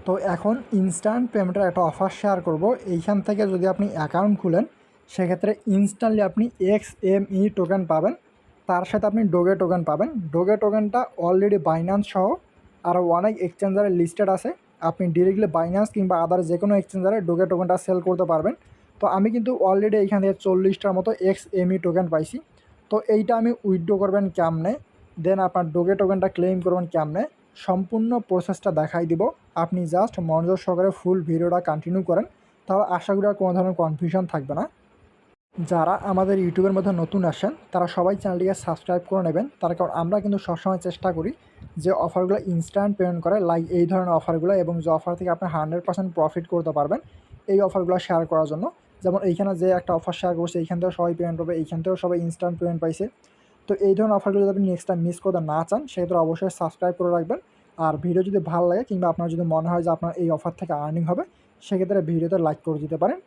তো এখন ইনস্ট্যান্ট পেমেন্টের একটা অফার শেয়ার করব। এইখান থেকে যদি আপনি অ্যাকাউন্ট খুলেন সেক্ষেত্রে ইনস্ট্যান্টলি আপনি XME টোকেন পাবেন, তার সাথে আপনি ডোগে টোকেন পাবেন। ডোগে টোকেনটা অলরেডি বাইন্যান্স সহ আরও অনেক এক্সচেঞ্জারে লিস্টেড আছে। আপনি ডিরেক্টলি বাইন্যান্স কিংবা আদার যে কোনো এক্সচেঞ্জারে ডোগে টোকেনটা সেল করতে পারবেন। তো আমি কিন্তু অলরেডি এইখান থেকে 40টার মতো XME টোকেন পাইছি। তো এইটা আমি উইথড্র করবেন কেমনে, দেন আপনার ডোগে টোকেনটা ক্লেম করবেন কেমনে, সম্পূর্ণ প্রসেসটা দেখাই দিব। আপনি জাস্ট মনোযোগ সহকারে ফুল ভিডিওটা কন্টিনিউ করেন, তাহলে আশা করি আর কোনো ধরনের কনফিউশন থাকবে না। যারা আমাদের ইউটিউবের মধ্যে নতুন আসেন তারা সবাই চ্যানেলটিকে সাবস্ক্রাইব করে নেবেন, তার কারণ আমরা কিন্তু সবসময় চেষ্টা করি যে অফারগুলো ইনস্ট্যান্ট পেমেন্ট করে, লাইক এই ধরনের অফারগুলো, এবং যে অফার থেকে আপনি 100% প্রফিট করতে পারবেন এই অফারগুলো শেয়ার করার জন্য। যেমন এইখানে যে একটা অফার শেয়ার করছে এইখান থেকেও সবাই পেমেন্ট পাবে, এইখান থেকেও সবাই ইনস্ট্যান্ট পেমেন্ট পাইছে। তো এই ধরনের অফারগুলো যদি আপনি নেক্সট টাইম মিস করতে না চান সেক্ষেত্রে অবশ্যই সাবস্ক্রাইব করে রাখবেন। আর ভিডিও যদি ভালো লাগে কিংবা আপনার যদি মনে হয় যে আপনার এই অফার থেকে আর্নিং হবে সেক্ষেত্রে ভিডিওতে লাইক করে দিতে পারেন।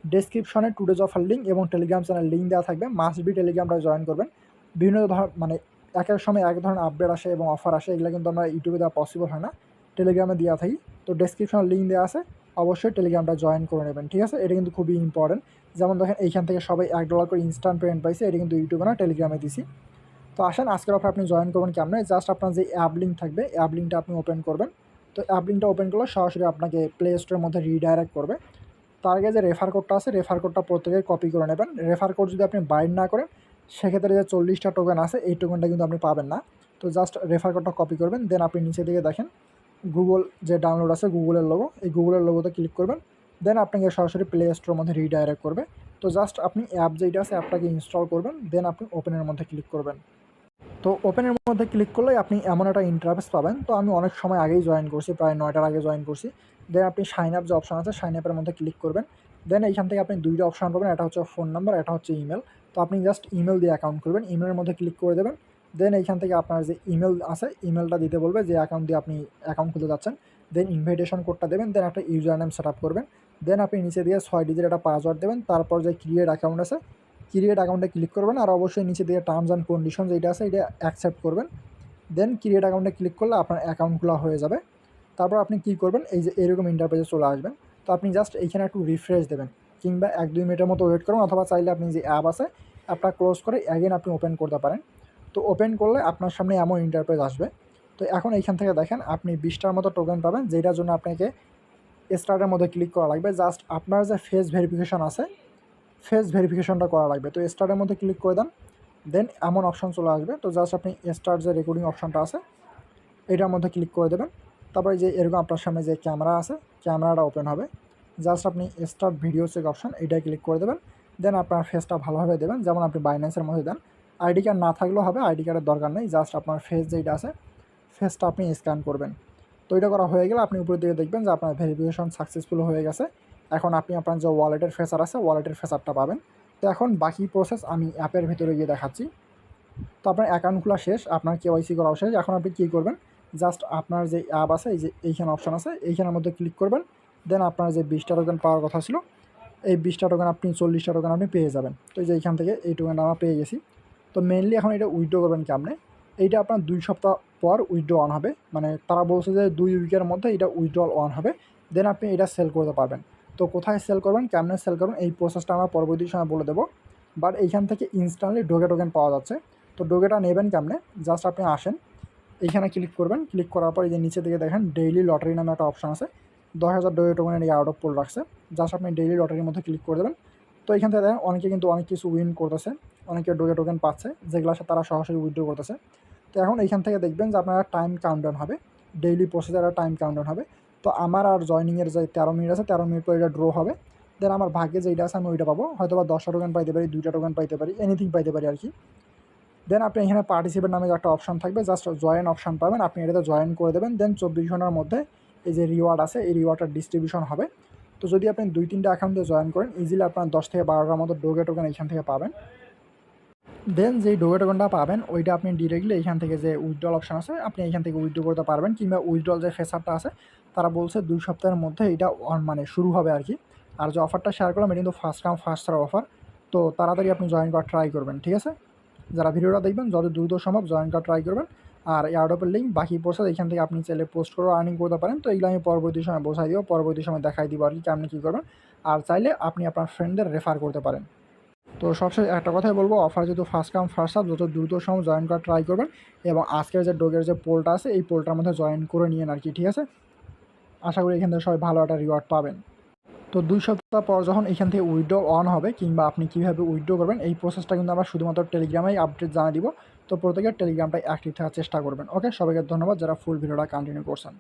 ডেসক্রিপশনে টুডেজ অফার লিঙ্ক এবং টেলিগ্রাম চ্যানেল লিঙ্ক দেওয়া থাকবে, মাস্ট বি টেলিগ্রামটা জয়েন করবেন। বিভিন্ন মানে এক এক সময় এক ধরনের আপডেট আসে এবং অফার আসে, এগুলো কিন্তু আমরা ইউটিউবে দেওয়া পসিবল হয় না, টেলিগ্রামে দেওয়া থাকি। তো ডেসক্রিপশনে লিঙ্ক দেওয়া আছে, অবশ্যই টেলিগ্রামটা জয়েন করে নেবেন, ঠিক আছে? এটা কিন্তু খুবই ইম্পর্টেন্ট। যেমন দেখেন এইখান থেকে সবাই $1 করে ইনস্ট্যান্ট পেমেন্ট পাইছে, এটা কিন্তু ইউটিউবে না টেলিগ্রামে দিছি। তো আসেন আজকের অফার আপনি জয়েন করবেন কেমনে। জাস্ট আপনার যে অ্যাপ লিঙ্ক থাকবে অ্যাপ লিঙ্কটা আপনি ওপেন করবেন। তো অ্যাপ লিঙ্কটা ওপেন করলে সরাসরি আপনাকে প্লে স্টোরের মধ্যে রিডাইরেক্ট করবে। তার আগে যে রেফার কোডটা আছে রেফার কোডটা প্রত্যেকে কপি করে নেবেন। রেফার কোড যদি আপনি বাইন্ড না করেন সেক্ষেত্রে যে 40টা টোকেন আছে এই টোকেনটা কিন্তু আপনি পাবেন না। তো জাস্ট রেফার কোডটা কপি করবেন, দেন আপনি নিচে দিকে দেখেন গুগল যে ডাউনলোড আছে গুগলের লোগো, এই গুগলের লোগোতে ক্লিক করবেন, দেন আপনাকে সরাসরি প্লে স্টোরের মধ্যে রিডাইরেক্ট করবে। তো জাস্ট আপনি অ্যাপ যেটা আছে অ্যাপটাকে ইনস্টল করবেন, দেন আপনি ওপেনের মধ্যে ক্লিক করবেন। তো ওপেনের মধ্যে ক্লিক করলেই আপনি এমন একটা ইন্টারফেস পাবেন। তো আমি অনেক সময় আগেই জয়েন করছি, প্রায় 9টার আগে জয়েন করছি। দেন আপনি সাইন আপ যে অপশন আছে সাইন আপের মধ্যে ক্লিক করবেন, দেন এইখান থেকে আপনি 2টা অপশন পাবেন, একটা হচ্ছে ফোন নাম্বার, একটা হচ্ছে ইমেল। তো আপনি জাস্ট ইমেল দিয়ে অ্যাকাউন্ট করবেন, ইমেলের মধ্যে ক্লিক করে দেবেন। দেন এইখান থেকে আপনার যে ইমেল আছে ইমেলটা দিতে বলবে যে অ্যাকাউন্ট দিয়ে আপনি অ্যাকাউন্ট খুলতে যাচ্ছেন। দেন ইনভাইটেশন কোডটা দেবেন, দেন একটা ইউজার নেম সেট আপ করবেন। দেন আপনি নিচে দিয়ে 6 ডিজিট একটা পাসওয়ার্ড দেবেন, তারপর যে ক্রিয়েট অ্যাকাউন্ট আছে ক্রিয়েট অ্যাকাউন্টে ক্লিক করবেন, আর অবশ্যই নিচে দিয়ে টার্মস অ্যান্ড কন্ডিশন যেটা আছে এটা অ্যাকসেপ্ট করবেন। দেন ক্রিয়েট অ্যাকাউন্টে ক্লিক করলে আপনার অ্যাকাউন্ট খোলা হয়ে যাবে। তারপর আপনি কী করবেন, এই যে এরকম ইন্টারপেজে চলে আসবেন। তো আপনি জাস্ট এইখানে একটু রিফ্রেশ দেবেন কিংবা 1-2 মিনিটের মতো ওয়েট করুন, অথবা চাইলে আপনি যে অ্যাপ আছে অ্যাপটা ক্লোজ করে অ্যাগেন আপনি ওপেন করতে পারেন। তো ওপেন করলে আপনার সামনে এমন ইন্টারপেজ আসবে। তো এখন এইখান থেকে দেখেন আপনি 20টার মতো টোকেন পাবেন, যেটার জন্য আপনাকে স্টার্টের মধ্যে ক্লিক করা লাগবে। জাস্ট আপনার যে ফেস ভেরিফিকেশন আছে ফেস ভেরিফিকেশনটা করা লাগবে। তো স্টার্টের মধ্যে ক্লিক করে দেন, দেন এমন অপশন চলে আসবে। তো জাস্ট আপনি স্টার্ট যে রেকর্ডিং অপশনটা আছে এটার মধ্যে ক্লিক করে দেবেন। তারপরে যে এরকম আপনার সামনে যে ক্যামেরা আছে ক্যামেরাটা ওপেন হবে, জাস্ট আপনি স্টার্ট ভিডিও চেক অপশন এটাই ক্লিক করে দেবেন। দেন আপনার ফেসটা ভালোভাবে দেবেন, যেমন আপনি বাইন্যান্সের মধ্যে দেন। আইডি কার্ড না থাকলেও হবে, আইডি কার্ডের দরকার নেই, জাস্ট আপনার ফেস যেটা আছে ফেসটা আপনি স্ক্যান করবেন। তো এটা করা হয়ে গেলে আপনি উপরের দিকে দেখবেন যে আপনার ভেরিফিকেশন সাকসেসফুল হয়ে গেছে। এখন আপনি আপনার যে ওয়ালেটের ফেসার আছে ওয়ালেটের ফেসারটা পাবেন। তো এখন বাকি প্রসেস আমি অ্যাপের ভিতরে গিয়ে দেখাচ্ছি। তো আপনার অ্যাকাউন্ট খোলা শেষ, আপনার কেওয়াইসি করা শেষ। এখন আপনি কী করবেন, জাস্ট আপনার যে অ্যাপ আছে এই যে এইখানে অপশন আছে এইখানের মধ্যে ক্লিক করবেন। দেন আপনার যে 20টা টোকেন পাওয়ার কথা ছিল এই 20টা টোকেন আপনি 40টা টোকেন আপনি পেয়ে যাবেন। তো এই যে এইখান থেকে এই টোকেনটা আমরা পেয়ে গেছি। তো মেনলি এখন এটা উইথড্র করবেন কেমনে, এইটা আপনার 2 সপ্তাহ পর উইথড্র অন হবে, মানে তারা বলছে যে 2 উইকের মধ্যে এটা উইথড্রল অন হবে, দেন আপনি এটা সেল করতে পারবেন। তো কোথায় সেল করবেন কেমনে সেল করবেন এই প্রসেসটা আমরা পরবর্তী সময় বলে দেবো। বাট এইখান থেকে ইনস্ট্যান্টলি ডোগে টোকেন পাওয়া যাচ্ছে। তো ডোগেটা নেবেন কেমনে, জাস্ট আপনি আসেন এইখানে ক্লিক করবেন, ক্লিক করার পর এই যে নিচে দিকে দেখেন ডেইলি লটারি নামে একটা অপশন আছে, 10,000 ডোগে টোকেনের এই আউট অফ পোল রাখছে। জাস্ট আপনি ডেইলি লটারির মধ্যে ক্লিক করে দেবেন। তো এখান থেকে দেখেন অনেকে কিন্তু অনেক কিছু উইন করতেছে, অনেকে ডোগে টোকেন পাচ্ছে যেগুলো আছে তারা সরাসরি উইথড্র করতেছে। তো এখন এইখান থেকে দেখবেন যে আপনার টাইম কাউন্টডাউন হবে, ডেইলি প্রসেসের একটা টাইম কাউন্টডাউন হবে। তো আমার আর জয়নিংয়ের যে 13 মিনিট আছে 13 মিনিট পর এটা ড্র হবে। দেন আমার ভাগ্যে যেইটা আছে আমি ওইটা পাবো, হয়তো বা 10টা টোকেন পাইতে পারি, 2টা টোকেন পাইতে পারি, এনিথিং পাইতে পারি আর কি। দেন আপনি এখানে পার্টিসিপেট নামে একটা অপশন থাকবে, জাস্ট জয়েন অপশন পাবেন, আপনি এটাতে জয়েন করে দেবেন। দেন 24 ঘন্টার মধ্যে এই যে রিওয়ার্ড আছে এই রিওয়ার্ডটা ডিস্ট্রিবিউশন হবে। তো যদি আপনি 2-3টা অ্যাকাউন্টে জয়েন করেন ইজিলি আপনার 10 থেকে 12টার মতো ডোগে টোকেন এইখান থেকে পাবেন। দেন যেই ডোগে টোকেনটা পাবেন ওইটা আপনি ডিরেক্টলি এইখান থেকে যে উইথড্রল অপশন আছে আপনি এইখান থেকে উইথড্র করতে পারবেন, কিংবা উইথড্রল যে ফেসারটা আছে তারা বলছে 2 সপ্তাহের মধ্যে এটা মানে শুরু হবে আর কি। আর যে অফারটা শেয়ার করলাম এটা কিন্তু first come first serve offer. তো তাড়াতাড়ি আপনি জয়েন করা ট্রাই করবেন, ঠিক আছে? যারা ভিডিওটা দেখবেন যত দ্রুত সম্ভব জয়েন করা ট্রাই করবেন। আর এয়ারড্রপের লিঙ্ক বাকি প্রসেস এখান থেকে আপনি চাইলে পোস্ট করে আর্নিং করতে পারেন। তো এগুলো আমি পরবর্তী সময় বোঝাই দিব, পরবর্তী সময় দেখাই দিব আর কি আপনি কী করবেন। আর চাইলে আপনি আপনার ফ্রেন্ডদের রেফার করতে পারেন। তো সবশেষে একটা কথাই বলবো, অফার যেহেতু ফার্স্ট কাম ফার্স্ট সার্ভ, যত দ্রুত সময় জয়েন করা ট্রাই করবেন এবং আজকের যে ডোগের যে পোলটা আছে এই পোলটার মধ্যে জয়েন করে নিয়েন আর কি, ঠিক আছে। আশা করি এখান থেকে সবাই ভালো একটা রিওয়ার্ড পাবেন। তো 2 সপ্তাহ পর যখন এখান থেকে উইথড্র অন হবে কিংবা আপনি কীভাবে উইথড্র করবেন এই প্রসেসটা কিন্তু আমরা শুধুমাত্র টেলিগ্রামেই আপডেট জানিয়ে দিব। তো প্রত্যেকের টেলিগ্রামটা অ্যাক্টিভ থাকার চেষ্টা করবেন। ওকে, সবাইকে ধন্যবাদ যারা ফুল ভিডিওটা কন্টিনিউ করছেন।